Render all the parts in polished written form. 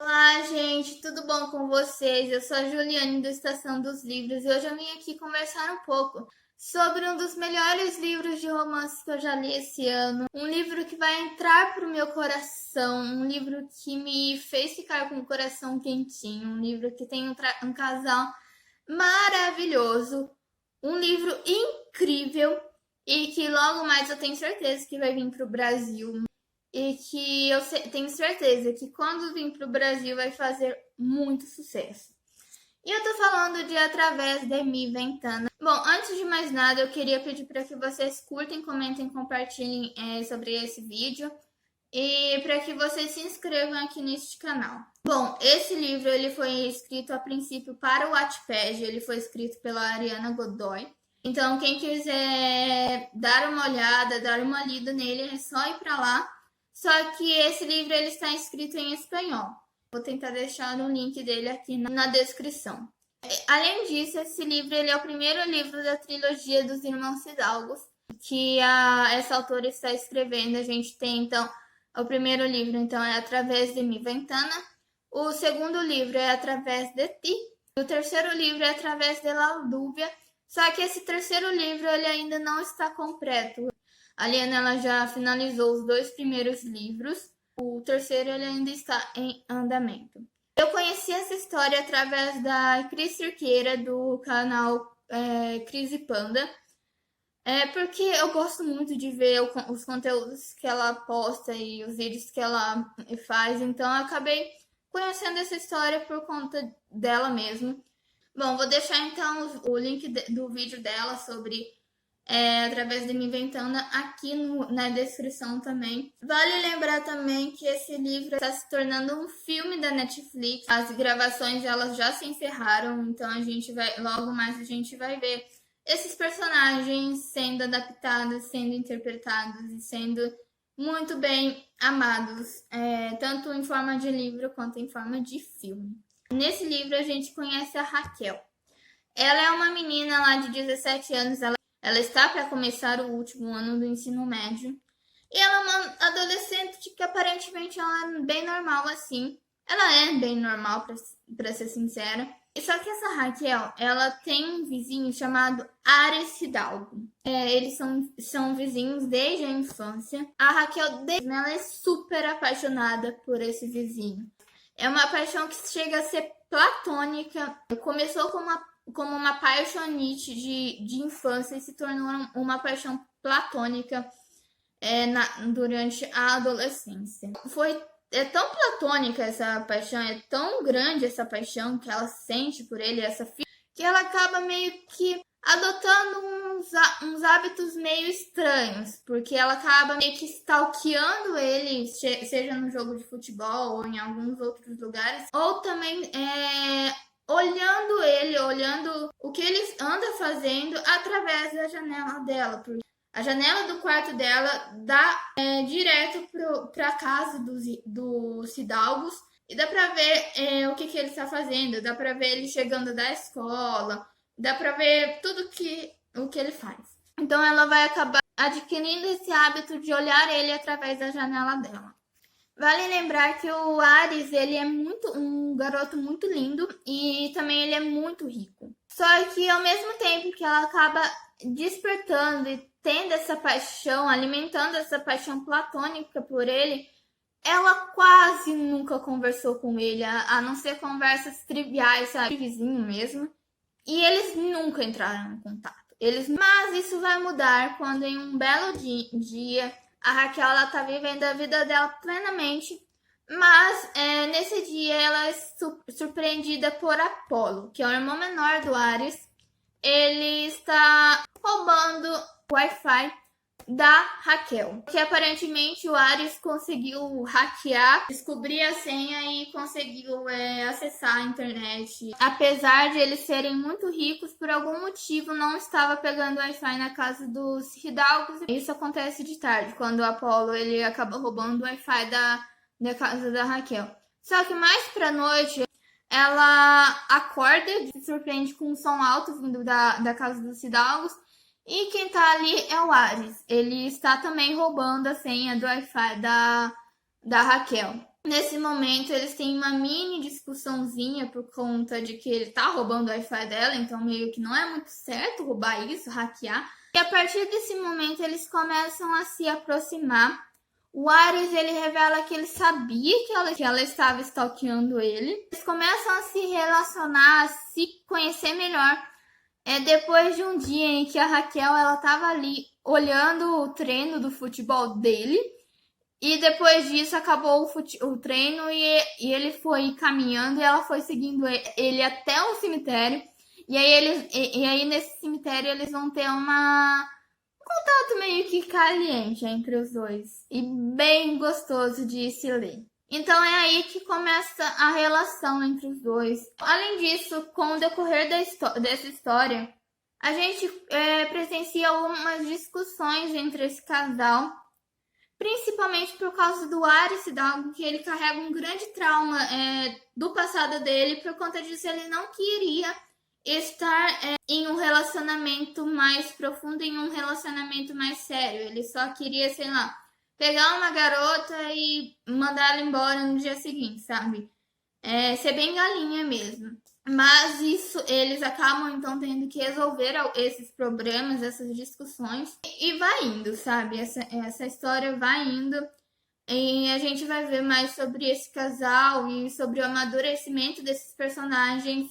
Olá, gente, tudo bom com vocês? Eu sou a Juliane do Estação dos Livros e hoje eu vim aqui conversar um pouco sobre um dos melhores livros de romances que eu já li esse ano. Um livro que vai entrar pro meu coração, um livro que me fez ficar com o coração quentinho, um livro que tem um casal maravilhoso, um livro incrível e que logo mais eu tenho certeza que vai vir pro Brasil e que eu tenho certeza que quando vir para o Brasil vai fazer muito sucesso. E eu tô falando de Através de Mi Ventana. Bom, antes de mais nada, eu queria pedir para que vocês curtem, comentem, compartilhem sobre esse vídeo e para que vocês se inscrevam aqui neste canal. Bom, esse livro ele foi escrito a princípio para o Wattpad, ele foi escrito pela Ariana Godoy. Então, quem quiser dar uma olhada, dar uma lida nele, é só ir para lá. Só que esse livro ele está escrito em espanhol. Vou tentar deixar o link dele aqui na descrição. Além disso, esse livro ele é o primeiro livro da trilogia dos Irmãos Fidalgos que essa autora está escrevendo. A gente tem, então, o primeiro livro então é Através de Mi Ventana. O segundo livro é Através de Ti. O terceiro livro é Através de La Lluvia. Só que esse terceiro livro ele ainda não está completo. A Liana ela já finalizou os 2 primeiros livros, o terceiro ele ainda está em andamento. Eu conheci essa história através da Cris Cerqueira, do canal Cris e Panda, porque eu gosto muito de ver os conteúdos que ela posta e os vídeos que ela faz, então eu acabei conhecendo essa história por conta dela mesmo. Bom, vou deixar então o link do vídeo dela sobre Através de Mi Ventana aqui na descrição também. Vale lembrar também que esse livro está se tornando um filme da Netflix. As gravações elas já se encerraram, então logo mais a gente vai ver esses personagens sendo adaptados, sendo interpretados e sendo muito bem amados, tanto em forma de livro quanto em forma de filme. Nesse livro a gente conhece a Raquel. Ela é uma menina lá de 17 anos, ela está para começar o último ano do ensino médio. E ela é uma adolescente que aparentemente ela é bem normal assim. Ela é bem normal, para ser sincera. E só que essa Raquel, ela tem um vizinho chamado Ares Fidalgo. Eles são vizinhos desde a infância. A Raquel, ela é super apaixonada por esse vizinho. É uma paixão que chega a ser platônica. Começou como uma paixonite de infância e se tornou uma paixão platônica durante a adolescência. É tão platônica essa paixão, é tão grande essa paixão que ela sente por ele, que ela acaba meio que adotando uns hábitos meio estranhos, porque ela acaba meio que stalkeando ele, seja no jogo de futebol ou em alguns outros lugares, ou também olhando o que ele anda fazendo através da janela dela. Porque a janela do quarto dela dá direto para a casa dos Fidalgos e dá para ver o que ele está fazendo, dá para ver ele chegando da escola, dá para ver tudo o que ele faz. Então ela vai acabar adquirindo esse hábito de olhar ele através da janela dela. Vale lembrar que o Ares, ele é um garoto muito lindo e também ele é muito rico. Só que ao mesmo tempo que ela acaba despertando e tendo essa paixão, alimentando essa paixão platônica por ele, ela quase nunca conversou com ele, a não ser conversas triviais, sabe, vizinho mesmo. E eles nunca entraram em contato. Mas isso vai mudar quando em um belo dia a Raquel ela tá vivendo a vida dela plenamente, mas nesse dia ela é surpreendida por Apolo, que é o irmão menor do Ares. Ele está roubando o Wi-Fi da Raquel, que aparentemente o Ares conseguiu hackear, descobrir a senha e conseguiu acessar a internet. Apesar de eles serem muito ricos, por algum motivo não estava pegando Wi-Fi na casa dos Fidalgos. Isso acontece de tarde, quando o Apolo ele acaba roubando o Wi-Fi da casa da Raquel. Só que mais pra noite, ela acorda, se surpreende com um som alto vindo da casa dos Fidalgos. E quem tá ali é o Ares. Ele está também roubando a senha do Wi-Fi da Raquel. Nesse momento, eles têm uma mini discussãozinha por conta de que ele tá roubando o Wi-Fi dela, então meio que não é muito certo roubar isso, hackear. E a partir desse momento, eles começam a se aproximar. O Ares, ele revela que ele sabia que ela estava stalkeando ele. Eles começam a se relacionar, a se conhecer melhor. Depois de um dia em que a Raquel, ela estava ali olhando o treino do futebol dele. E depois disso acabou o treino e ele foi caminhando e ela foi seguindo ele até o cemitério. E aí nesse cemitério eles vão ter um contato meio que caliente entre os dois. E bem gostoso de se ler. Então é aí que começa a relação entre os dois. Além disso, com o decorrer dessa história, a gente presencia algumas discussões entre esse casal. Principalmente por causa do Ares Hidalgo, que ele carrega um grande trauma do passado dele. Por conta disso, ele não queria estar em um relacionamento mais profundo, em um relacionamento mais sério. Ele só queria, sei lá, pegar uma garota e mandar ela embora no dia seguinte, sabe? Ser bem galinha mesmo. Mas isso, eles acabam então tendo que resolver esses problemas, essas discussões. E vai indo, sabe? Essa história vai indo. E a gente vai ver mais sobre esse casal e sobre o amadurecimento desses personagens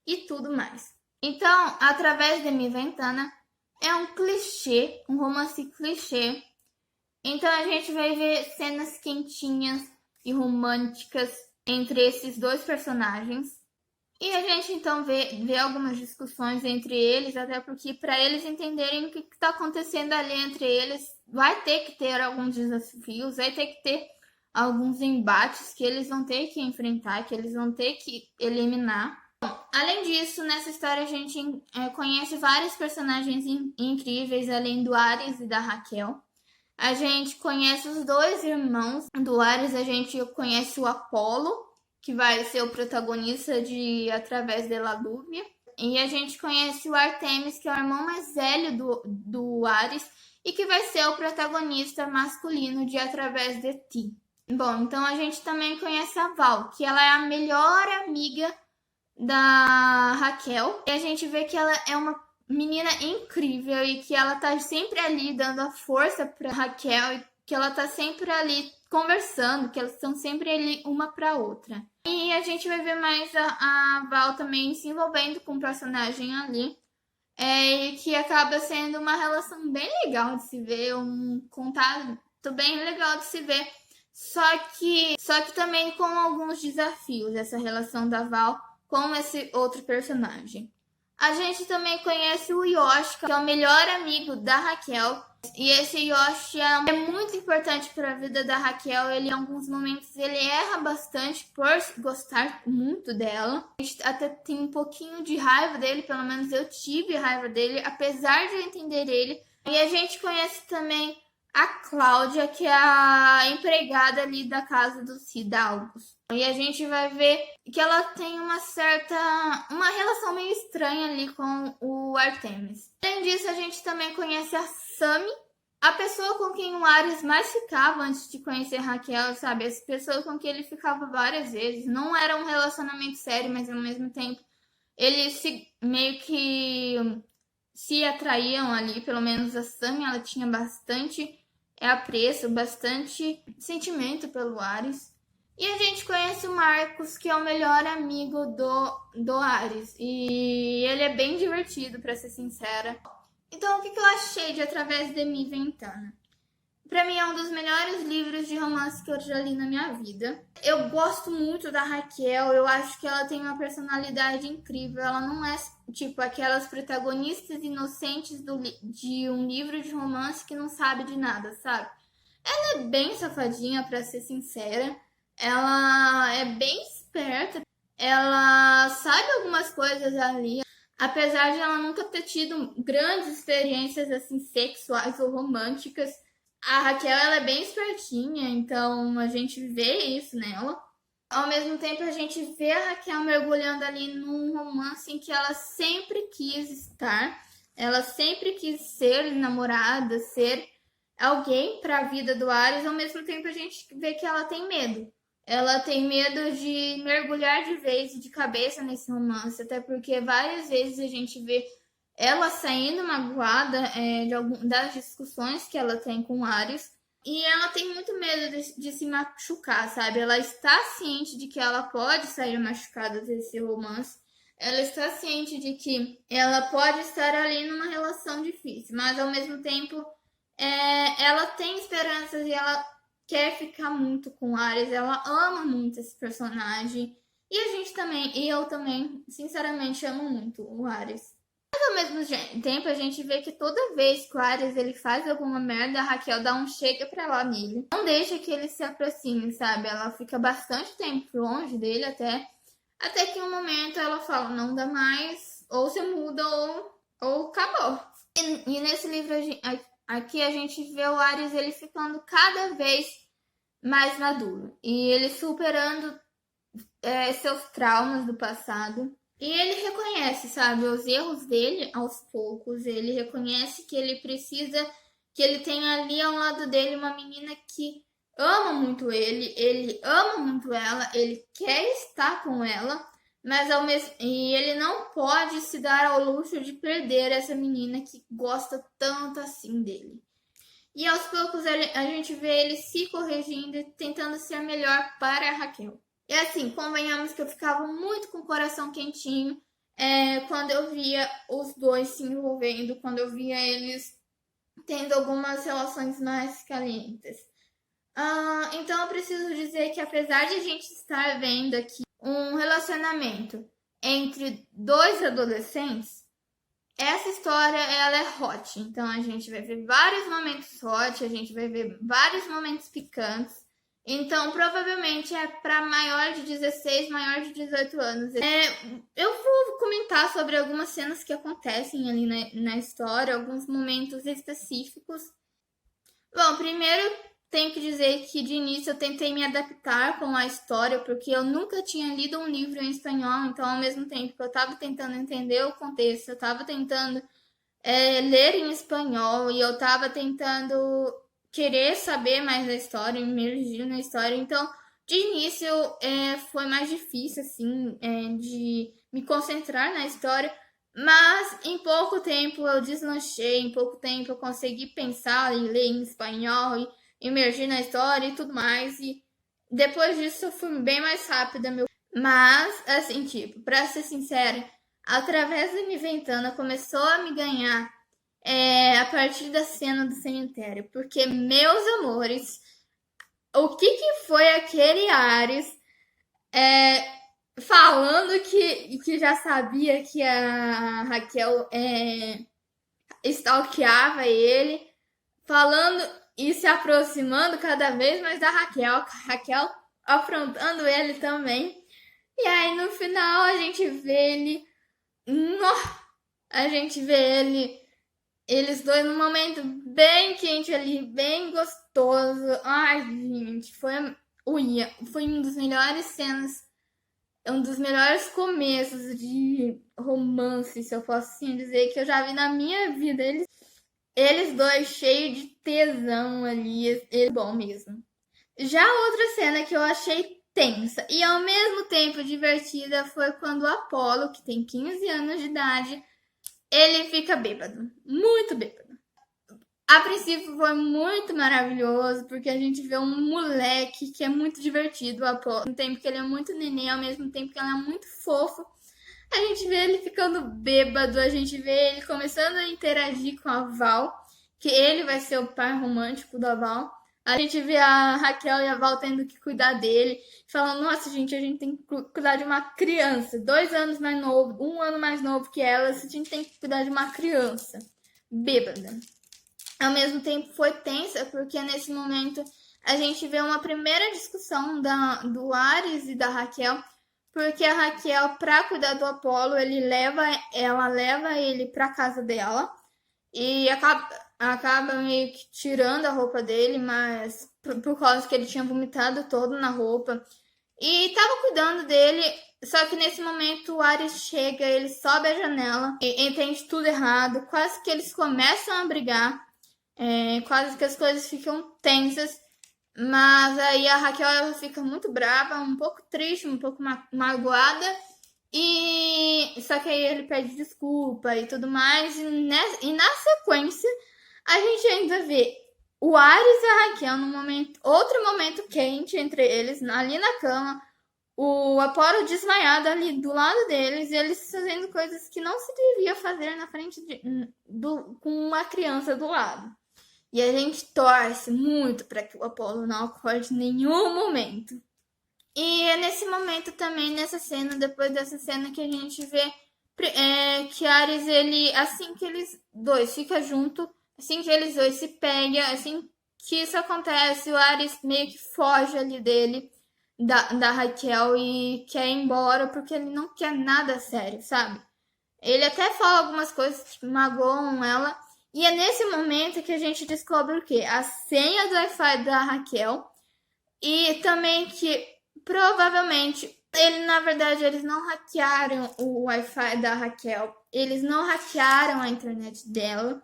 e tudo mais. Então, através de Mi Ventana, é um clichê, um romance clichê. Então a gente vai ver cenas quentinhas e românticas entre esses dois personagens. E a gente então vê algumas discussões entre eles, até porque para eles entenderem o que está acontecendo ali entre eles, vai ter que ter alguns desafios, vai ter que ter alguns embates que eles vão ter que enfrentar, que eles vão ter que eliminar. Bom, além disso, nessa história a gente conhece vários personagens incríveis, além do Ares e da Raquel. A gente conhece os dois irmãos do Ares, a gente conhece o Apolo, que vai ser o protagonista de Através de La Lluvia. E a gente conhece o Artemis, que é o irmão mais velho do Ares, e que vai ser o protagonista masculino de Através de Ti. Bom, então a gente também conhece a Val, que ela é a melhor amiga da Raquel. E a gente vê que ela é uma menina incrível e que ela tá sempre ali dando a força pra Raquel e que ela tá sempre ali conversando, que elas estão sempre ali uma pra outra. E a gente vai ver mais a Val também se envolvendo com o personagem ali. E que acaba sendo uma relação bem legal de se ver, um contato bem legal de se ver. Só que também com alguns desafios, essa relação da Val com esse outro personagem. A gente também conhece o Yoshi, que é o melhor amigo da Raquel. E esse Yoshi é muito importante para a vida da Raquel. Ele, em alguns momentos, ele erra bastante por gostar muito dela. A gente até tem um pouquinho de raiva dele, pelo menos eu tive raiva dele, apesar de eu entender ele. E a gente conhece também a Cláudia, que é a empregada ali da casa dos Hidalgos. E a gente vai ver que ela tem uma relação meio estranha ali com o Artemis. Além disso, a gente também conhece a Sami, a pessoa com quem o Ares mais ficava antes de conhecer Raquel, sabe? Essa pessoa com quem ele ficava várias vezes. Não era um relacionamento sério, mas ao mesmo tempo eles meio que se atraíam ali. Pelo menos a Sami, ela tinha bastante apreço, bastante sentimento pelo Ares. E a gente conhece o Marcos, que é o melhor amigo do Ares. E ele é bem divertido, pra ser sincera. Então, o que eu achei de Através de Mi Ventana? Pra mim é um dos melhores livros de romance que eu já li na minha vida. Eu gosto muito da Raquel, eu acho que ela tem uma personalidade incrível. Ela não é, tipo, aquelas protagonistas inocentes de um livro de romance que não sabe de nada, sabe? Ela é bem safadinha, pra ser sincera. Ela é bem esperta. Ela sabe algumas coisas ali. Apesar de ela nunca ter tido grandes experiências assim sexuais ou românticas, a Raquel ela é bem espertinha, então a gente vê isso nela. Ao mesmo tempo, a gente vê a Raquel mergulhando ali num romance em que ela sempre quis estar, ela sempre quis ser namorada, ser alguém para a vida do Ares. Ao mesmo tempo, a gente vê que ela tem medo. ela tem medo de mergulhar de vez e de cabeça nesse romance, até porque várias vezes a gente vê ela saindo magoada das discussões que ela tem com o Ares. E ela tem muito medo de se machucar, sabe? Ela está ciente de que ela pode sair machucada desse romance. Ela está ciente de que ela pode estar ali numa relação difícil, mas ao mesmo tempo ela tem esperanças e ela quer ficar muito com o Ares. Ela ama muito esse personagem. E a gente também, e eu também, sinceramente, amo muito o Ares. Ao mesmo tempo, a gente vê que toda vez que o Ares ele faz alguma merda, a Raquel dá um chega pra lá nele. Não deixa que ele se aproxime, sabe? Ela fica bastante tempo longe dele até que um momento ela fala, não dá mais, ou você muda ou acabou. E nesse livro aqui a gente vê o Ares ele ficando cada vez mais maduro. E ele superando seus traumas do passado. E ele reconhece, sabe, os erros dele aos poucos. Ele reconhece que ele precisa, que ele tem ali ao lado dele uma menina que ama muito ele ama muito ela, ele quer estar com ela, mas e ele não pode se dar ao luxo de perder essa menina que gosta tanto assim dele. E aos poucos a gente vê ele se corrigindo e tentando ser melhor para a Raquel. E assim, convenhamos que eu ficava muito com o coração quentinho quando eu via os dois se envolvendo, quando eu via eles tendo algumas relações mais calientes. Então eu preciso dizer que apesar de a gente estar vendo aqui um relacionamento entre dois adolescentes, essa história ela é hot. Então a gente vai ver vários momentos hot, a gente vai ver vários momentos picantes. Então, provavelmente é para maior de 16, maior de 18 anos. Eu vou comentar sobre algumas cenas que acontecem ali na história, alguns momentos específicos. Bom, primeiro tenho que dizer que de início eu tentei me adaptar com a história, porque eu nunca tinha lido um livro em espanhol, então ao mesmo tempo que eu estava tentando entender o contexto, eu estava tentando ler em espanhol e eu estava tentando querer saber mais da história, imergir na história. Então, de início, foi mais difícil, assim, de me concentrar na história. Mas, em pouco tempo, eu deslanchei. Em pouco tempo, eu consegui pensar e ler em espanhol e imergir na história e tudo mais. E depois disso, eu fui bem mais rápida. Mas, assim, tipo, pra ser sincera, através da Niventana, começou a me ganhar a partir da cena do cemitério. Porque, meus amores, o que foi aquele Ares falando que já sabia que a Raquel stalkeava ele, falando e se aproximando cada vez mais da Raquel afrontando ele também. E aí, no final, a gente vê ele... A gente vê eles dois num momento bem quente ali, bem gostoso. Ai, gente, foi um dos melhores cenas, um dos melhores começos de romance, se eu posso assim dizer, que eu já vi na minha vida. Eles dois cheios de tesão ali, bom mesmo. Já outra cena que eu achei tensa e ao mesmo tempo divertida foi quando o Apolo, que tem 15 anos de idade, ele fica bêbado, muito bêbado. A princípio foi muito maravilhoso, porque a gente vê um moleque que é muito divertido, ao mesmo tempo que ele é muito neném, ao mesmo tempo que ele é muito fofo. A gente vê ele ficando bêbado, a gente vê ele começando a interagir com a Val, que ele vai ser o pai romântico da Val. A gente vê a Raquel e a Val tendo que cuidar dele, falando, nossa, gente, a gente tem que cuidar de uma criança, 2 anos mais novo, 1 ano mais novo que ela, a gente tem que cuidar de uma criança bêbada. Ao mesmo tempo foi tensa, porque nesse momento a gente vê uma primeira discussão do Ares e da Raquel, porque a Raquel, para cuidar do Apolo, ela leva ele para casa dela e acaba meio que tirando a roupa dele, mas por causa que ele tinha vomitado todo na roupa. E tava cuidando dele, só que nesse momento o Ares chega, ele sobe a janela, e entende tudo errado, quase que eles começam a brigar, quase que as coisas ficam tensas. Mas aí a Raquel ela fica muito brava, um pouco triste, um pouco magoada. E só que aí ele pede desculpa e tudo mais. E na sequência, a gente ainda vê o Ares e a Raquel num momento, outro momento quente entre eles, ali na cama. O Apolo desmaiado ali do lado deles, e eles fazendo coisas que não se devia fazer na frente com uma criança do lado. E a gente torce muito para que o Apolo não acorde em nenhum momento. E é nesse momento também, nessa cena, depois dessa cena, que a gente vê que Ares, ele, assim que eles dois ficam juntos, assim que eles dois se pegam, assim que isso acontece, o Ares meio que foge ali dele, da Raquel, e quer ir embora porque ele não quer nada sério, sabe? Ele até fala algumas coisas que magoam ela. E é nesse momento que a gente descobre o quê? A senha do Wi-Fi da Raquel. E também que provavelmente na verdade, eles não hackearam o Wi-Fi da Raquel. Eles não hackearam a internet dela.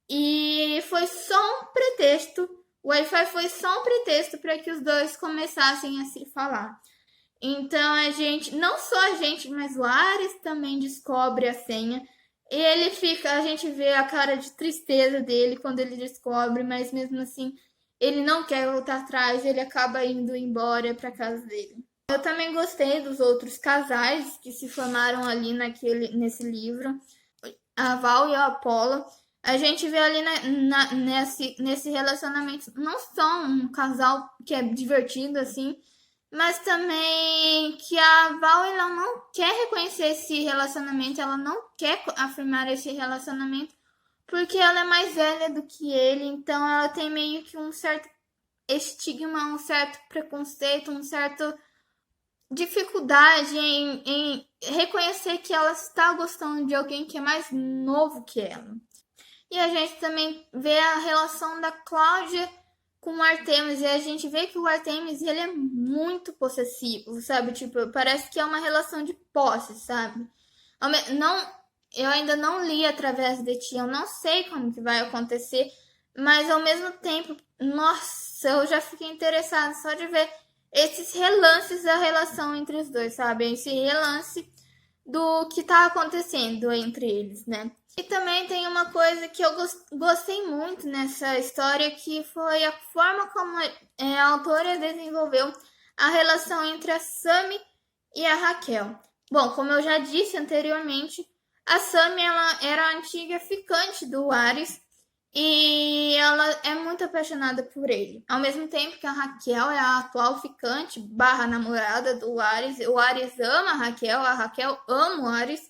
E foi só um pretexto. O Wi-Fi foi só um pretexto para que os dois começassem a se falar. Então a gente, não só a gente, mas o Ares também descobre a senha. Ele fica, a gente vê a cara de tristeza dele quando ele descobre, mas mesmo assim ele não quer voltar atrás, ele acaba indo embora para casa dele. Eu também gostei dos outros casais que se formaram ali nesse livro, a Val e a Apollo. A gente vê ali nesse relacionamento não só um casal que é divertido assim, mas também que a Val ela não quer reconhecer esse relacionamento, ela não quer afirmar esse relacionamento, porque ela é mais velha do que ele, então ela tem meio que um certo estigma, um certo preconceito, um certo dificuldade em reconhecer que ela está gostando de alguém que é mais novo que ela. E a gente também vê a relação da Cláudia com o Artemis, e a gente vê que o Artemis ele é muito possessivo, sabe? Tipo, parece que é uma relação de posse, sabe? Não, eu ainda não li Através de Ti, eu não sei como que vai acontecer, mas ao mesmo tempo, nossa, eu já fiquei interessada só de ver esses relances da relação entre os dois, sabe? Esse relance do que tá acontecendo entre eles, né? E também tem uma coisa que eu gostei muito nessa história, que foi a forma como a autora desenvolveu a relação entre a Sami e a Raquel. Bom, como eu já disse anteriormente, a Sami ela era a antiga ficante do Ares e ela é muito apaixonada por ele. Ao mesmo tempo que a Raquel é a atual ficante barra namorada do Ares. O Ares ama a Raquel ama o Ares.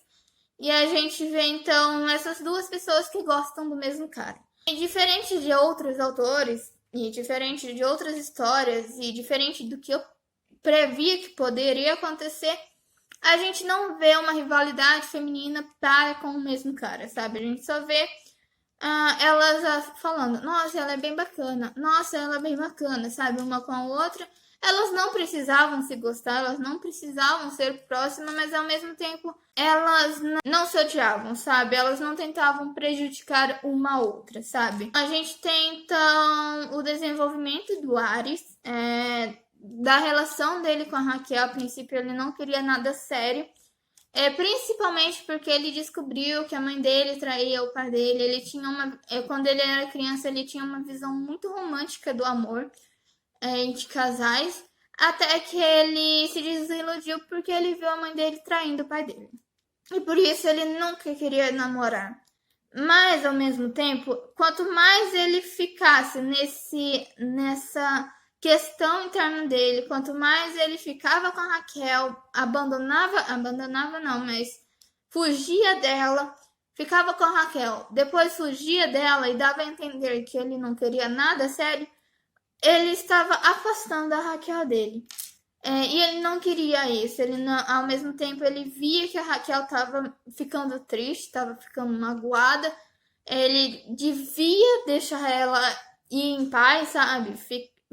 E a gente vê, então, essas duas pessoas que gostam do mesmo cara. E diferente de outros autores, e diferente de outras histórias, e diferente do que eu previa que poderia acontecer, a gente não vê uma rivalidade feminina para com o mesmo cara, sabe? A gente só vê elas falando, nossa, ela é bem bacana, nossa, ela é bem bacana, sabe? Uma com a outra. Elas não precisavam se gostar, elas não precisavam ser próximas, mas ao mesmo tempo elas não se odiavam, sabe? Elas não tentavam prejudicar uma a outra, sabe? A gente tem então o desenvolvimento do Ares, da relação dele com a Raquel. A princípio ele não queria nada sério, principalmente porque ele descobriu que a mãe dele traía o pai dele. Ele tinha quando ele era criança, ele tinha uma visão muito romântica do amor entre casais, até que ele se desiludiu porque ele viu a mãe dele traindo o pai dele. E por isso ele nunca queria namorar. Mas, ao mesmo tempo, quanto mais ele ficasse nessa questão interna dele, quanto mais ele ficava com a Raquel, abandonava não, mas fugia dela, ficava com a Raquel, depois fugia dela e dava a entender que ele não queria nada sério, ele estava afastando a Raquel dele. E ele não queria isso. Ele não, ao mesmo tempo, ele via que a Raquel estava ficando triste, estava ficando magoada. Ele devia deixar ela ir em paz, sabe?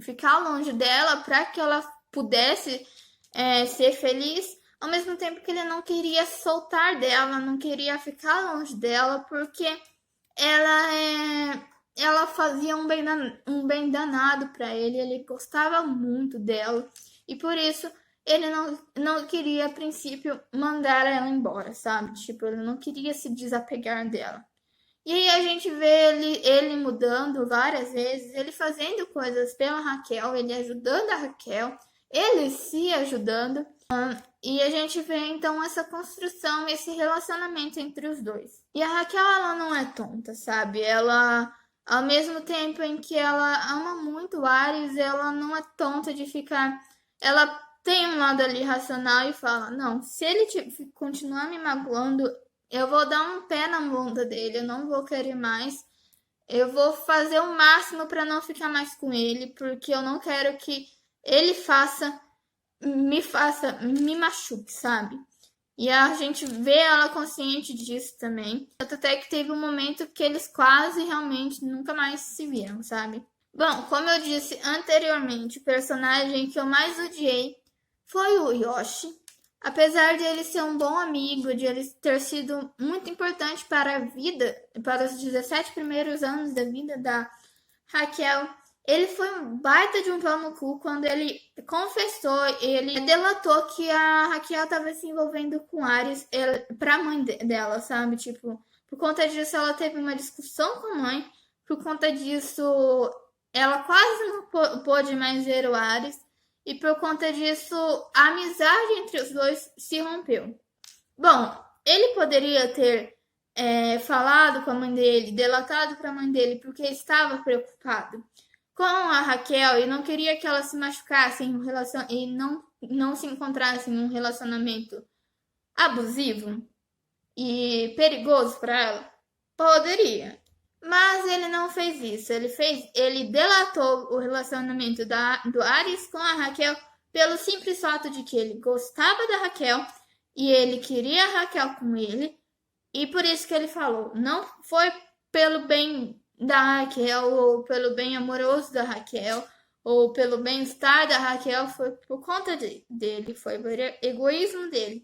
Ficar longe dela para que ela pudesse ser feliz. Ao mesmo tempo que ele não queria soltar dela, não queria ficar longe dela, porque ela ela fazia um bem danado para ele gostava muito dela, e por isso ele não queria, a princípio, mandar ela embora, sabe? Tipo, ele não queria se desapegar dela. E aí a gente vê ele mudando várias vezes, ele fazendo coisas pela Raquel, ele ajudando a Raquel, ele se ajudando. E a gente vê então essa construção, esse relacionamento entre os dois. E a Raquel, ela não é tonta, sabe? Ela, ao mesmo tempo em que ela ama muito o Ares, ela não é tonta de ficar. Ela tem um lado ali racional e fala: não, se ele continuar me magoando, eu vou dar um pé na bunda dele, eu não vou querer mais. Eu vou fazer o máximo para não ficar mais com ele, porque eu não quero que ele me machuque, sabe? E a gente vê ela consciente disso também. Até que teve um momento que eles quase realmente nunca mais se viram, sabe? Bom, como eu disse anteriormente, o personagem que eu mais odiei foi o Yoshi. Apesar de ele ser um bom amigo, de ele ter sido muito importante para a vida, para os 17 primeiros anos da vida da Raquel, ele foi um baita de um pau no cu quando ele confessou, ele delatou que a Raquel estava se envolvendo com Ares pra mãe dela, sabe? Tipo, por conta disso ela teve uma discussão com a mãe, por conta disso ela quase não pôde mais ver o Ares, e por conta disso a amizade entre os dois se rompeu. Bom, ele poderia ter falado com a mãe dele, delatado para a mãe dele, porque estava preocupado com a Raquel e não queria que ela se machucasse e não se encontrasse em um relacionamento abusivo e perigoso para ela. Poderia. Mas ele não fez isso. Ele delatou o relacionamento do Ares com a Raquel pelo simples fato de que ele gostava da Raquel e ele queria a Raquel com ele. E por isso que ele falou, não foi pelo bem da Raquel, ou pelo bem amoroso da Raquel, ou pelo bem-estar da Raquel, foi por conta dele, foi por egoísmo dele.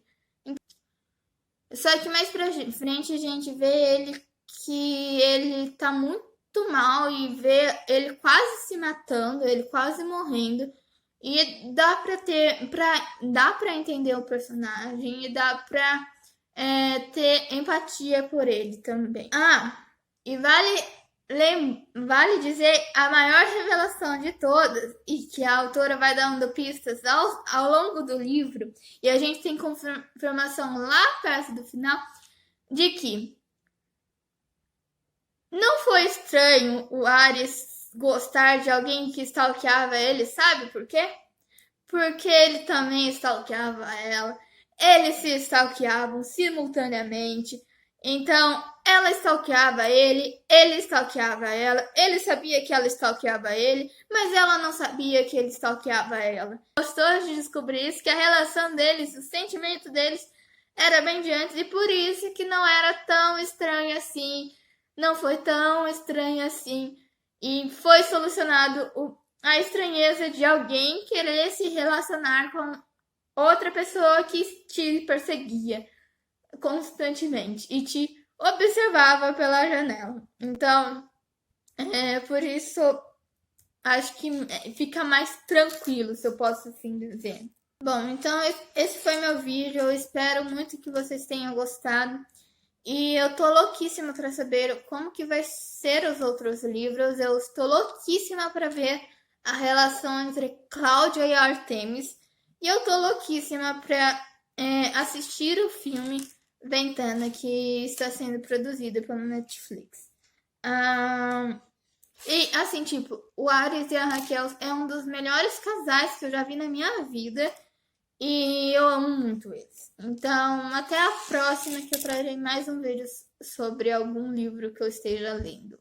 Só que mais pra frente a gente vê ele que ele tá muito mal e vê ele quase se matando, ele quase morrendo. E dá pra entender o personagem e dá pra ter empatia por ele também. E vale dizer a maior revelação de todas, e que a autora vai dando pistas ao longo do livro, e a gente tem confirmação lá perto do final, de que não foi estranho o Ares gostar de alguém que stalkeava ele, sabe por quê? Porque ele também stalkeava ela, eles se stalkeavam simultaneamente. Então, ela stalkeava ele stalkeava ela, ele sabia que ela stalkeava ele, mas ela não sabia que ele stalkeava ela. Gostou de descobrir isso, que a relação deles, o sentimento deles era bem de antes, e por isso que não era tão estranho assim, não foi tão estranho assim, e foi solucionado a estranheza de alguém querer se relacionar com outra pessoa que te perseguia constantemente e te observava pela janela. Então, por isso, acho que fica mais tranquilo, se eu posso assim dizer. Bom, então esse foi meu vídeo. Eu espero muito que vocês tenham gostado. E eu tô louquíssima para saber como que vai ser os outros livros. Eu estou louquíssima para ver a relação entre Cláudia e Artemis. E eu tô louquíssima para assistir o filme Ventana, que está sendo produzido pela Netflix. E assim, tipo, o Ares e a Raquel é um dos melhores casais que eu já vi na minha vida. E eu amo muito eles. Então, até a próxima, que eu trarei mais um vídeo sobre algum livro que eu esteja lendo.